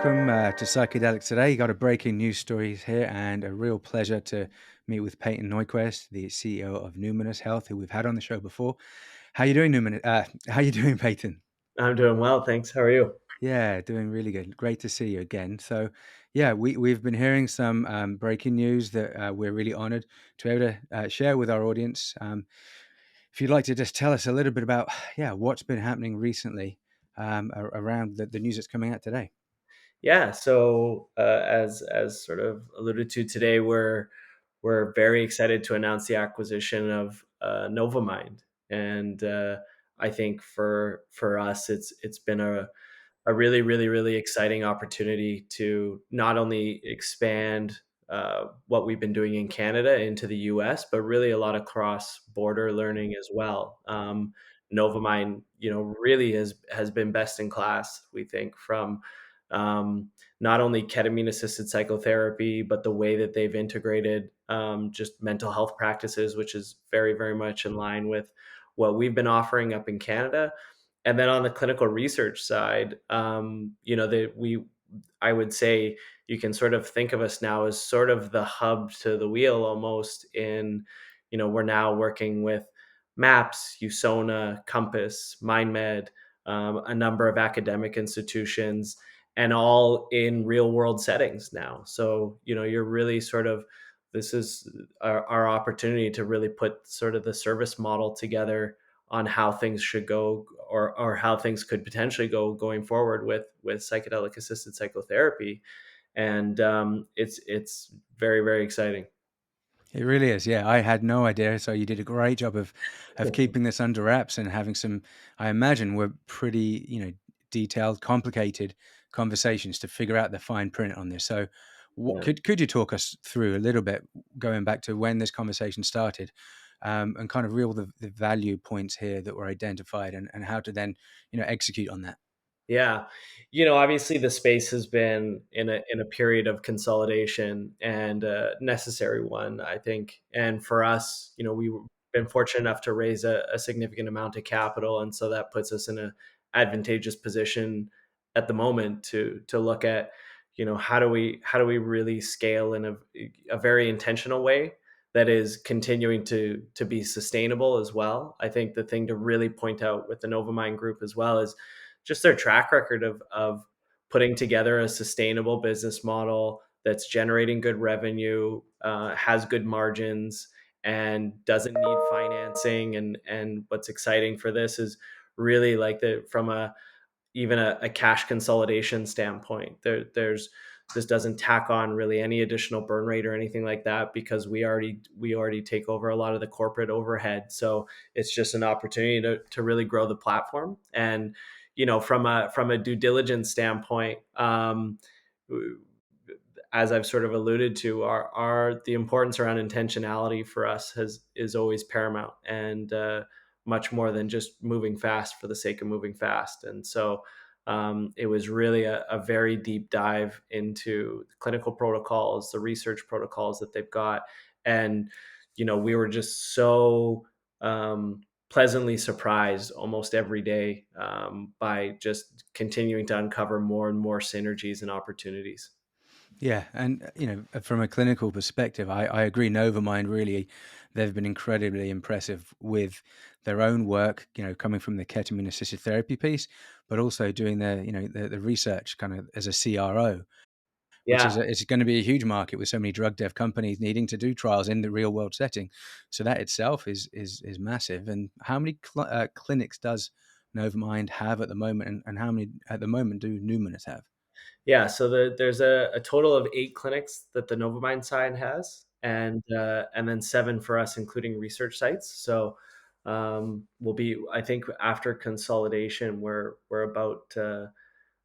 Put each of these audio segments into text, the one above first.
welcome to Psychedelics Today. Got a breaking news story here, and a real pleasure to meet with Payton Nyquvest, the CEO of Numinus Health, who we've had on the show before. How you doing, Numinus? How you doing, Payton? I'm doing well, thanks. How are you? Yeah, doing really good. Great to see you again. So, yeah, we've been hearing some breaking news that we're really honoured to be able to share with our audience. If you'd like to just tell us a little bit about, yeah, what's been happening recently around the news that's coming out today. Yeah, so as sort of alluded to today, we're very excited to announce the acquisition of Novamind, and I think for us, it's been a really exciting opportunity to not only expand what we've been doing in Canada into the US, but really a lot of cross-border learning as well. Novamind, really has been best in class, we think, from not only ketamine-assisted psychotherapy, but the way that they've integrated just mental health practices, which is very much in line with what we've been offering up in Canada. And then on the clinical research side, I would say you can sort of think of us now as sort of the hub to the wheel almost we're now working with MAPS, USONA, Compass, MindMed, a number of academic institutions, and all in real world settings now. So, you're really sort of, this is our opportunity to really put sort of the service model together on how things should go, or how things could potentially go going forward with psychedelic assisted psychotherapy. And it's very exciting. It really is. Yeah, I had no idea. So you did a great job of keeping this under wraps and having some, I imagine, were pretty, detailed, complicated conversations to figure out the fine print on this. So, what Yeah. could you talk us through a little bit, going back to when this conversation started, and kind of real the value points here that were identified, and how to then, execute on that. Yeah. Obviously the space has been in a period of consolidation, and a necessary one, I think. And for us, we've been fortunate enough to raise a significant amount of capital. And so that puts us in a advantageous position at the moment to look at, how do we really scale in a very intentional way that is continuing to be sustainable as well. I think the thing to really point out with the Novamind group as well is just their track record of putting together a sustainable business model that's generating good revenue, has good margins, and doesn't need financing. And what's exciting for this is really like from even a cash consolidation standpoint. This doesn't tack on really any additional burn rate or anything like that, because we already take over a lot of the corporate overhead. So it's just an opportunity to really grow the platform. And from a due diligence standpoint, as I've sort of alluded to, our the importance around intentionality for us is always paramount, and much more than just moving fast for the sake of moving fast. And so it was really a very deep dive into the clinical protocols, the research protocols that they've got. And we were just so pleasantly surprised almost every day, by just continuing to uncover more and more synergies and opportunities. Yeah, and from a clinical perspective, I agree. Novamind really, they've been incredibly impressive with their own work. Coming from the ketamine assisted therapy piece, but also doing the research kind of as a CRO, which is Yeah. it's going to be a huge market with so many drug dev companies needing to do trials in the real world setting. So that itself is massive. And how many clinics does Novamind have at the moment, and how many at the moment do Numinous have? Yeah, so there's a total of 8 clinics that the Novamind side has, and then 7 for us, including research sites. So we'll be, I think, after consolidation, we're about,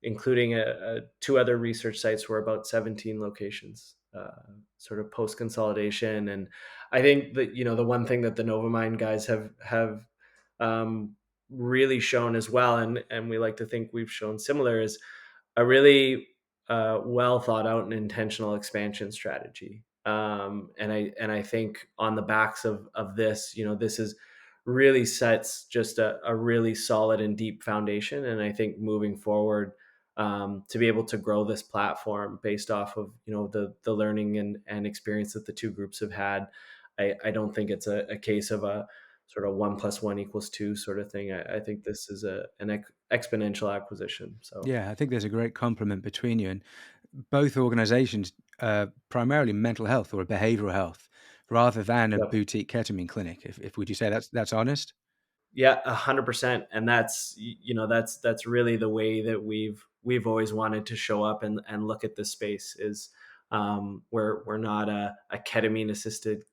including 2 other research sites, we're about 17 locations, sort of post consolidation. And I think that the one thing that the Novamind guys have um, really shown as well, and we like to think we've shown similar, is a really well thought out and intentional expansion strategy. And I think on the backs of this, this is really sets just a really solid and deep foundation. And I think moving forward, to be able to grow this platform based off of the learning and experience that the two groups have had. I don't think it's a case of a sort of 1 + 1 = 2 sort of thing. I think this is an exponential acquisition. So Yeah, I think there's a great complement between you, and both organizations, primarily mental health or behavioral health, rather than a yep. boutique ketamine clinic. If would you say that's honest? Yeah, 100%. And that's really the way that we've always wanted to show up and look at this space is, we're not a ketamine assisted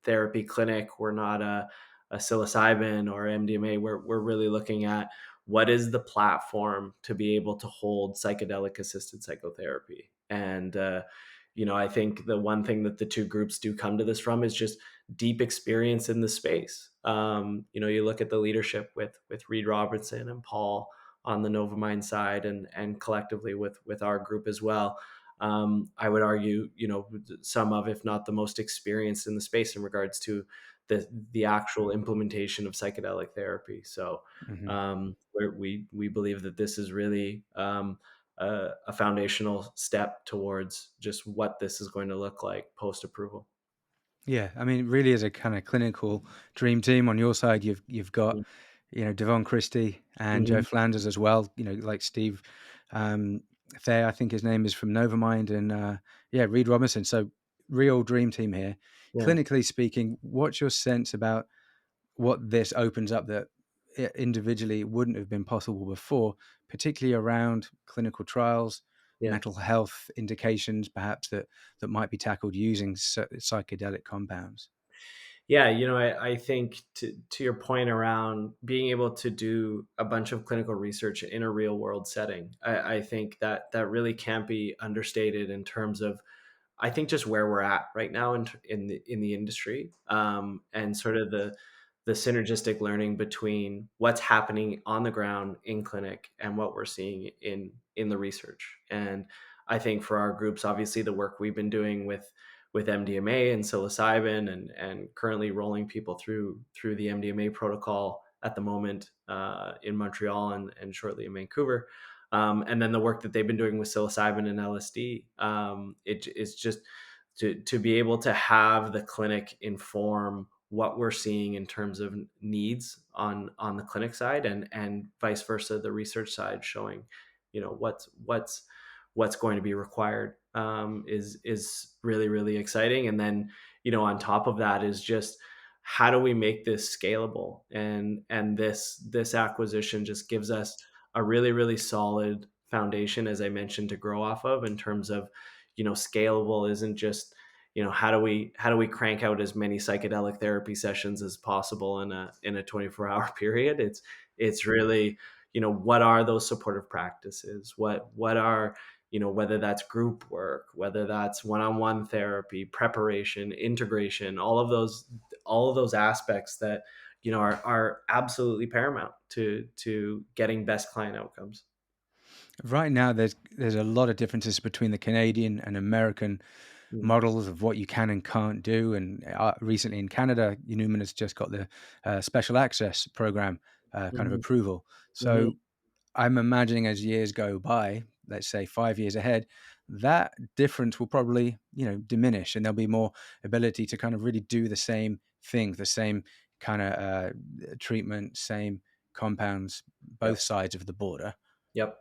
therapy clinic. We're not a psilocybin or MDMA. We're really looking at what is the platform to be able to hold psychedelic assisted psychotherapy. And I think the one thing that the two groups do come to this from is just deep experience in the space. You look at the leadership with Reed Robertson and Paul on the Novamind side, and collectively with our group as well. I would argue, some of, if not the most experienced in the space in regards to the actual implementation of psychedelic therapy. So Hmm. we believe that this is really a foundational step towards just what this is going to look like post approval. Yeah, I mean, it really is a kind of clinical dream team. On your side, you've got, Devon Christie and Joe Mm-hmm. Flanders as well. Like Steve Thayer, I think his name is, from Novamind, and yeah, Reed Robinson. So real dream team here. Yeah. Clinically speaking, what's your sense about what this opens up that individually wouldn't have been possible before, particularly around clinical trials, Yeah. mental health indications, perhaps that might be tackled using psychedelic compounds? Yeah, I think to your point around being able to do a bunch of clinical research in a real world setting, I think that really can't be understated in terms of, I think, just where we're at right now in the industry, and sort of the synergistic learning between what's happening on the ground in clinic and what we're seeing in the research. And I think for our groups, obviously, the work we've been doing with MDMA and psilocybin, and currently rolling people through the MDMA protocol at the moment, in Montreal, and shortly in Vancouver. And then the work that they've been doing with psilocybin and LSD. It's just to be able to have the clinic inform what we're seeing in terms of needs on the clinic side, and vice versa, the research side, showing what's going to be required, is really, really exciting. And then, on top of that, is just how do we make this scalable? And this acquisition just gives us a really, really solid foundation, as I mentioned, to grow off of, in terms of, scalable isn't just, how do we crank out as many psychedelic therapy sessions as possible in a 24-hour period. It's really, what are those supportive practices, what are, whether that's group work, whether that's one-on-one therapy, preparation, integration, all of those aspects that, are absolutely paramount to getting best client outcomes. Right now, there's a lot of differences between the Canadian and American Mm. models of what you can and can't do. And recently in Canada, Numinus just got the special access program kind of Mhm. approval. Mhm. So I'm imagining as years go by, let's say 5 years ahead, that difference will probably, diminish, and there'll be more ability to kind of really do the same thing, the same kind of treatment, same compounds, both Yep. sides of the border. Yep.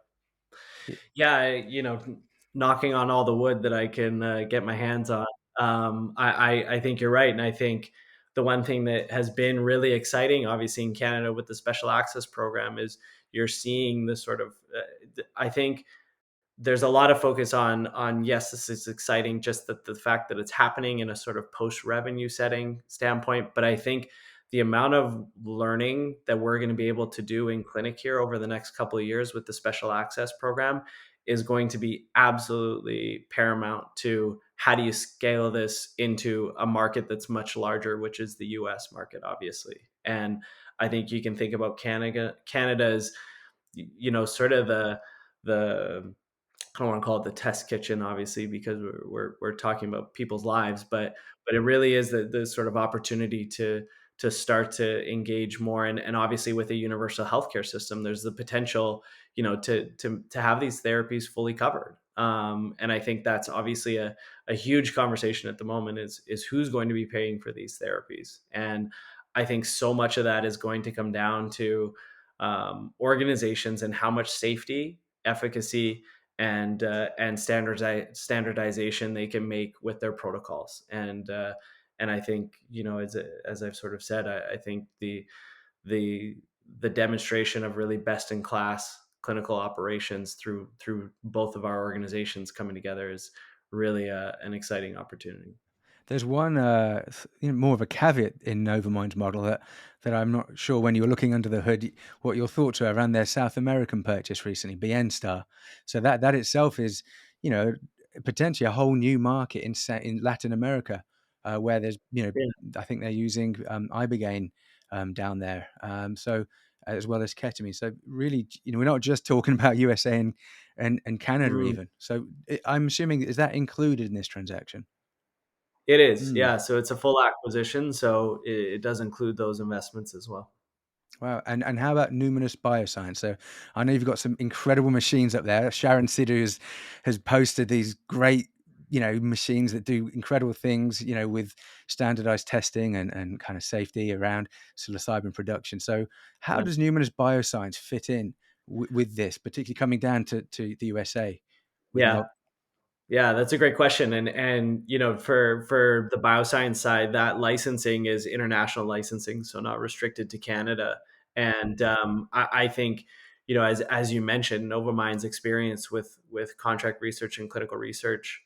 Y- Yeah, knocking on all the wood that I can get my hands on. I think you're right, and I think the one thing that has been really exciting, obviously in Canada with the special access program, is you're seeing the sort of. I think there's a lot of focus on, yes, this is exciting, just that the fact that it's happening in a sort of post revenue setting standpoint. But I think the amount of learning that we're going to be able to do in clinic here over the next couple of years with the special access program is going to be absolutely paramount to how do you scale this into a market that's much larger, which is the US market, obviously. And I think you can think about Canada as, sort of the I don't want to call it the test kitchen, obviously, because we're talking about people's lives, but it really is the sort of opportunity to start to engage more, and obviously with a universal healthcare system, there's the potential, to have these therapies fully covered. And I think that's obviously a huge conversation at the moment, is who's going to be paying for these therapies. And I think so much of that is going to come down to organizations and how much safety, efficacy, and standardization they can make with their protocols. And I think, as I've sort of said, I think the the demonstration of really best in class clinical operations through both of our organizations coming together is really an exciting opportunity. There's one, more of a caveat in Novamind's model that I'm not sure when you were looking under the hood, what your thoughts were around their South American purchase recently, Bienstar. So that itself is, you know, potentially a whole new market in Latin America, where there's, Yeah. I think they're using ibogaine down there, so as well as ketamine. So really, we're not just talking about USA and Canada Mhm. even. So I'm assuming, is that included in this transaction? It is, Mm. yeah. So it's a full acquisition, so it does include those investments as well. Wow. And how about Numinus Bioscience? So I know you've got some incredible machines up there. Sharon Sidhu has posted these great, machines that do incredible things, with standardized testing and kind of safety around psilocybin production. So how Yeah. does Numinus Bioscience fit in with this, particularly coming down to the USA with Yeah. no? Yeah, that's a great question. And for the bioscience side, that licensing is international licensing, so not restricted to Canada. And I think, as you mentioned, Novamind's experience with contract research and clinical research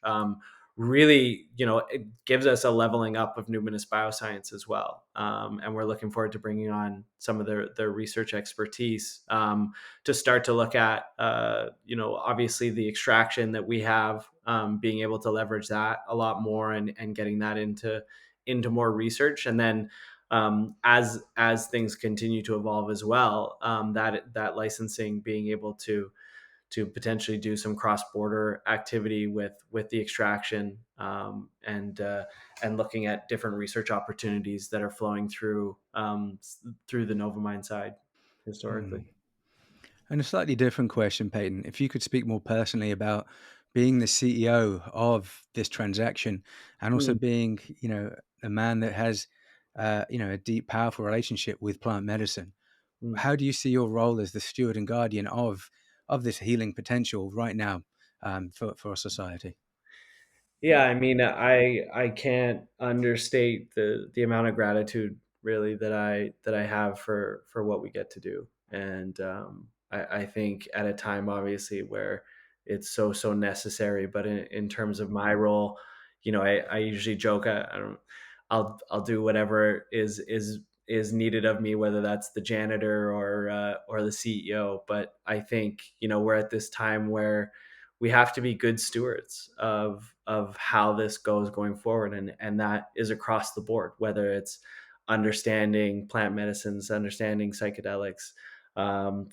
really, it gives us a leveling up of Numinous Bioscience as well. And we're looking forward to bringing on some of their research expertise to start to look at, obviously the extraction that we have, being able to leverage that a lot more, and getting that into more research. And then as things continue to evolve as well, that licensing being able to potentially do some cross border activity with the extraction, and looking at different research opportunities that are flowing through the Novamind side historically. Hmm. And a slightly different question, Payton. If you could speak more personally about being the CEO of this transaction and also Mm, being, a man that has, a deep, powerful relationship with plant medicine, mm. how do you see your role as the steward and guardian of this healing potential right now, for our society? Yeah, I mean, I can't understate the amount of gratitude really that I have for what we get to do. And I think at a time obviously where it's so necessary, but in terms of my role, I usually joke, I don't I'll do whatever is needed of me, whether that's the janitor or the CEO. But I think, we're at this time where we have to be good stewards of how this goes going forward, and that is across the board, whether it's understanding plant medicines, understanding psychedelics,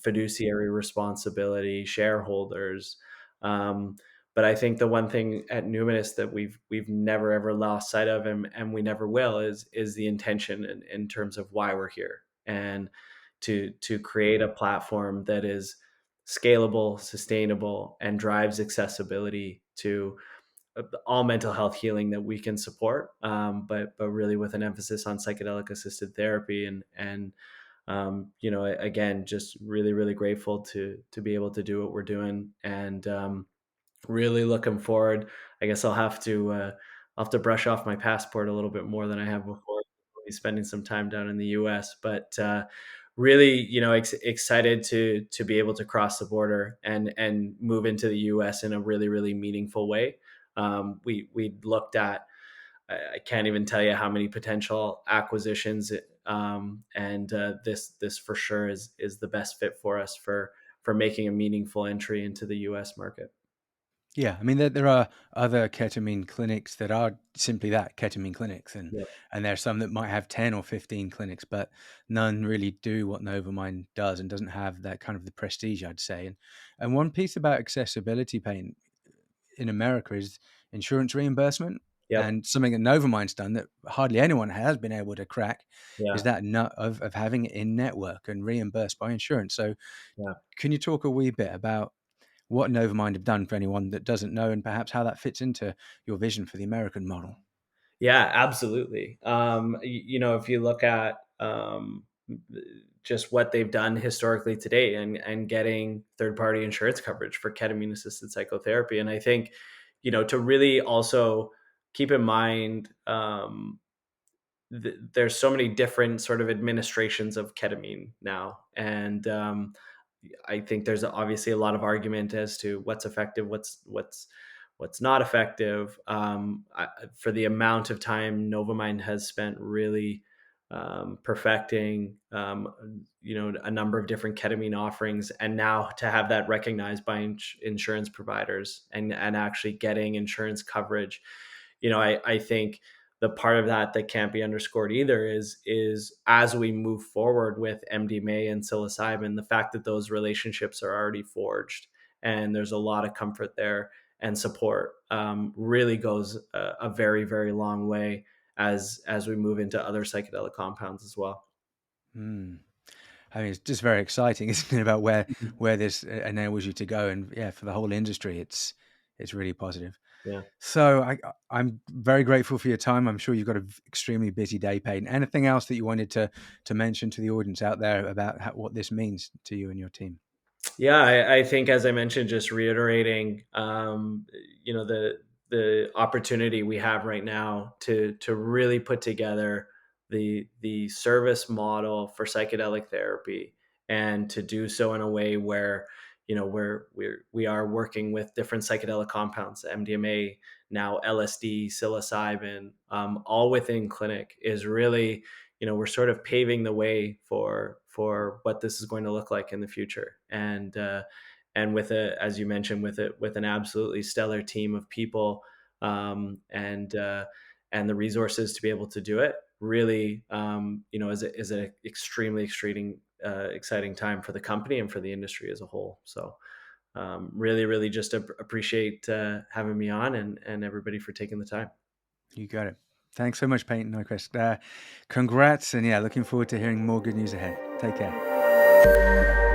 fiduciary responsibility, shareholders. um, but I think the one thing at Numinous that we've never ever lost sight of, and we never will, is the intention in terms of why we're here, and to create a platform that is scalable, sustainable, and drives accessibility to all mental health healing that we can support. But really with an emphasis on psychedelic assisted therapy, and again, just really really grateful to be able to do what we're doing. And really looking forward. I guess I'll have to brush off my passport a little bit more than I have before. I'll be spending some time down in the U.S., but really, excited to be able to cross the border and move into the U.S. in a really really meaningful way. We looked at, I can't even tell you how many potential acquisitions, and this for sure is the best fit for us for making a meaningful entry into the U.S. market. Yeah, I mean, there are other ketamine clinics that are simply that, ketamine clinics, Yeah. and there are some that might have 10 or 15 clinics, but none really do what Novamind does and doesn't have that kind of the prestige, I'd say. And one piece about accessibility pain in America is insurance reimbursement. Yep. And something that Novamind's done that hardly anyone has been able to crack is Yeah. that nut of having it in network and reimbursed by insurance. So Yeah. can you talk a wee bit about what Novamind have done for anyone that doesn't know, and perhaps how that fits into your vision for the American model? Yeah, absolutely. If you look at just what they've done historically today, and getting third party insurance coverage for ketamine assisted psychotherapy, and I think, to really also keep in mind, there's so many different sort of administrations of ketamine now, and I think there's obviously a lot of argument as to what's effective, what's not effective. For the amount of time Novamind has spent really perfecting, a number of different ketamine offerings, and now to have that recognized by insurance providers, and actually getting insurance coverage, I think the part of that that can't be underscored either is as we move forward with MDMA and psilocybin, the fact that those relationships are already forged and there's a lot of comfort there and support, really goes a very, very long way as we move into other psychedelic compounds as well. Hmm. I mean, it's just very exciting, isn't it, about where Mhm. this enables you to go, and yeah, for the whole industry, it's really positive. Yeah. So I'm very grateful for your time. I'm sure you've got an extremely busy day, Payton. Anything else that you wanted to mention to the audience out there about what this means to you and your team? Yeah, I think, as I mentioned, just reiterating, the opportunity we have right now to really put together the service model for psychedelic therapy, and to do so in a way where, we are working with different psychedelic compounds, MDMA, now LSD, psilocybin, all within clinic, is really, we're sort of paving the way for what this is going to look like in the future. And with a, as you mentioned, with an absolutely stellar team of people, and the resources to be able to do it, really, is an extremely exciting time for the company and for the industry as a whole. So, really, really just appreciate having me on, and everybody for taking the time. You got it. Thanks so much, Payton Nyquvest. Congrats, and yeah, looking forward to hearing more good news ahead. Take care.